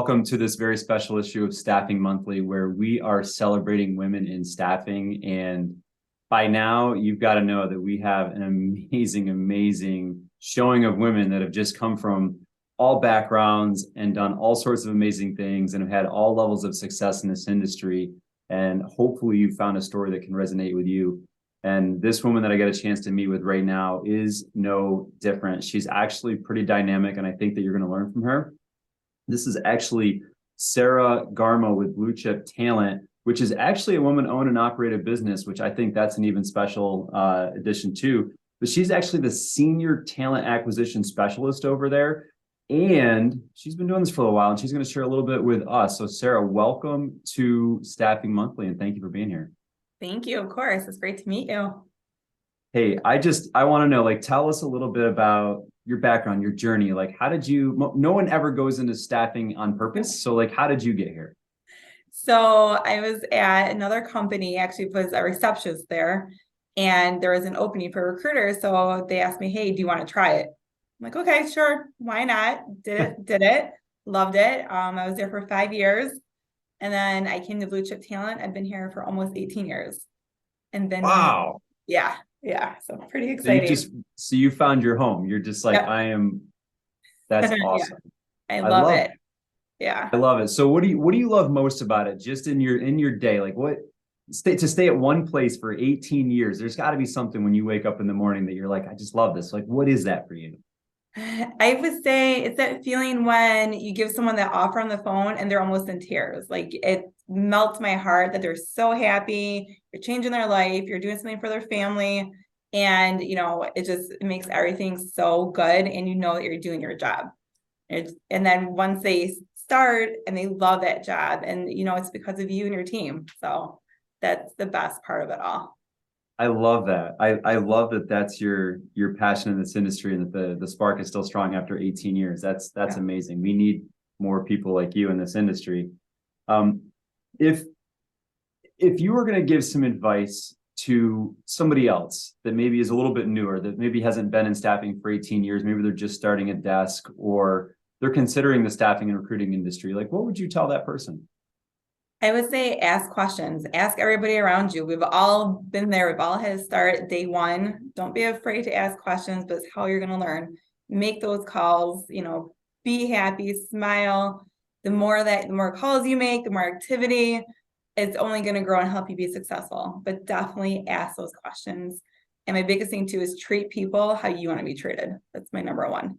welcome to this very special issue of Staffing Monthly, where we are celebrating women in staffing. And by now, you've got to know that we have an amazing showing of women that have just come from all backgrounds and done all sorts of amazing things and have had all levels of success in this industry. And hopefully you found a story that can resonate with you. And this woman that I get a chance to meet with right now is no different. She's actually pretty dynamic, and I think that you're going to learn from her. This is actually Sara Garmo with Blue Chip Talent, which is actually a woman-owned and operated business, which I think that's an even special addition too. But she's actually the senior talent acquisition specialist over there. And she's been doing this for a while, and she's going to share a little bit with us. So Sara, welcome to Staffing Monthly, and thank you for being here. Thank you. Of course. It's great to meet you. Hey, I want to know, like, tell us a little bit about your background, your journey. Like, how did you, no one ever goes into staffing on purpose. So like, how did you get here? So I was at another company, actually was a receptionist there, and there was an opening for recruiters. So they asked me, hey, do you want to try it? I'm like, okay, sure. Why not? Did it, loved it. I was there for 5 years. And then I came to Blue Chip Talent. I've been here for almost 18 years. And then, Wow. Yeah. So pretty So exciting. you found your home. You're just like, Yep. That's Yeah, awesome. I I love love it. it. Yeah. I love it. So what do you love most about it? Just in your day, like to stay at one place for 18 years, there's got to be something when you wake up in the morning that you're like, I just love this. Like, what is that for you? I would say it's that feeling when you give someone that offer on the phone and they're almost in tears. Like it melts my heart that they're so happy, you're changing their life, you're doing something for their family. And, it makes everything so good. And you know that you're doing your job. And then once they start and they love that job, and, it's because of you and your team. So that's the best part of it all. I love that. I love that that's your passion in this industry, and that the spark is still strong after 18 years. That's Yeah. amazing. We need more people like you in this industry. Um, if you were going to give some advice to somebody else that maybe is a little bit newer, that maybe hasn't been in staffing for 18 years, maybe they're just starting a desk, or they're considering the staffing and recruiting industry, like, what would you tell that person? I would say ask questions, ask everybody around you. We've all been there. We've all had to start day one. Don't be afraid to ask questions, but it's how you're going to learn. Make those calls, be happy, smile. The more calls you make, the more activity, it's only going to grow and help you be successful. But definitely ask those questions. And my biggest thing too is treat people how you want to be treated. That's my number one.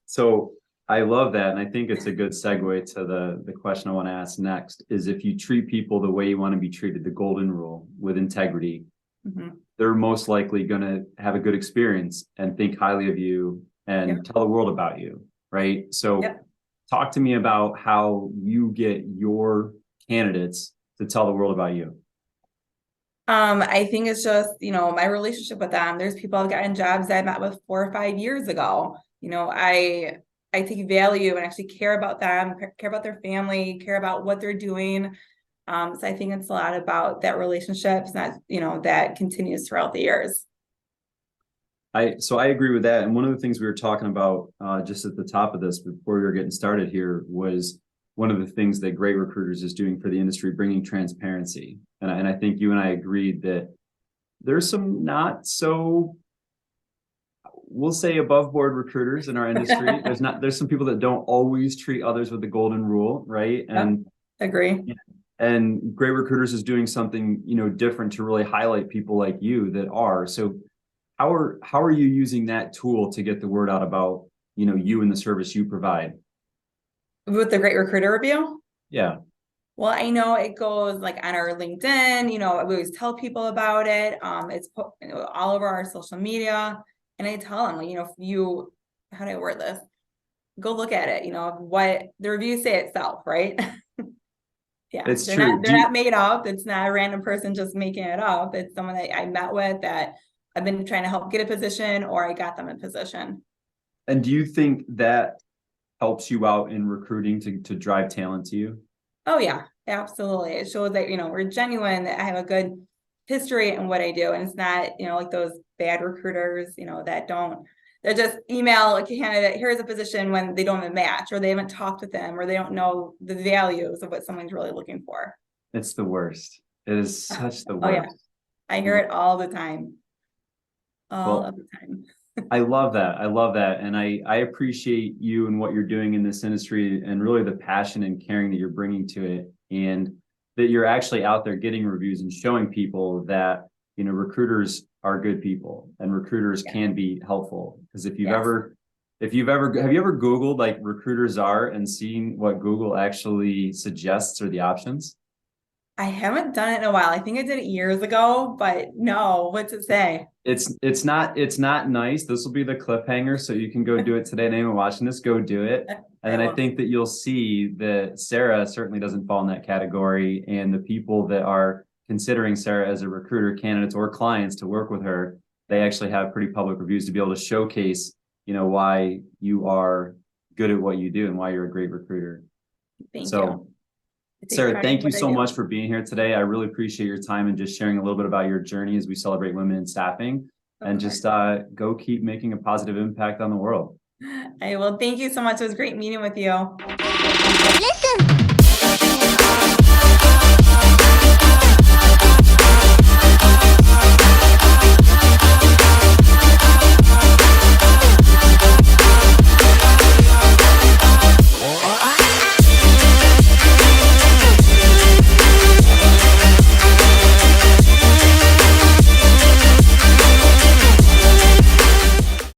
So I love that. And I think it's a good segue to the question I want to ask next is, if you treat people the way you want to be treated, the golden rule, with integrity, they're most likely going to have a good experience and think highly of you and tell the world about you. Right. So talk to me about how you get your candidates to tell the world about you. I think it's just, my relationship with them. There's people I've gotten jobs that I met with 4 or 5 years ago. I take value and actually care about them, care about their family, care about what they're doing. So I think it's a lot about that relationship, that continues throughout the years. So I agree with that. And one of the things we were talking about just at the top of this before we were getting started here was one of the things that Great Recruiters is doing for the industry, bringing transparency. And I think you and I agreed that there's some not so, we'll say, above board recruiters in our industry. There's some people that don't always treat others with the golden rule, right? And agree. And Great Recruiters is doing something, different to really highlight people like you that are. So how are you using that tool to get the word out about, you and the service you provide? With the Great Recruiter review? Yeah. Well, I know it goes like on our LinkedIn, we always tell people about it. It's all over our social media. And I tell them, how do I word this? Go look at it, what the reviews say itself, right? Yeah, it's true. They're not made up. It's not a random person just making it up. It's someone that I met with that I've been trying to help get a position, or I got them a position. And do you think that helps you out in recruiting to drive talent to you? Oh yeah, absolutely. It shows that, we're genuine, that I have a good history in what I do. And it's not, like those bad recruiters, that don't They just email a candidate, here's a position when they don't have a match, or they haven't talked with them, or they don't know the values of what someone's really looking for. It's the worst. It is such the Oh yeah, worst. I hear it all the time. All Well, of the time. I love that. I love that. And I appreciate you and what you're doing in this industry and really the passion and caring that you're bringing to it. And that you're actually out there getting reviews and showing people that, recruiters are good people and recruiters Yeah. can be helpful. Because Yes. have you ever Googled like recruiters are and seen what Google actually suggests or the options? I haven't done it in a while. I think I did it years ago, but no, what's it say? It's not nice. This will be the cliffhanger, so you can go do it today. And anyone watching this, go do it. And I then I will. think that you'll see that Sarah certainly doesn't fall in that category. And the people that are considering Sarah as a recruiter, candidates or clients to work with her, they actually have pretty public reviews to be able to showcase, why you are good at what you do and why you're a great recruiter. Thank So you. I take Sarah, pride in thank you what I so do. much for being here today. I really appreciate your time and just sharing a little bit about your journey as we celebrate women in staffing Of and course. just go keep making a positive impact on the world. I will. Thank you so much. It was great meeting with you. Listen.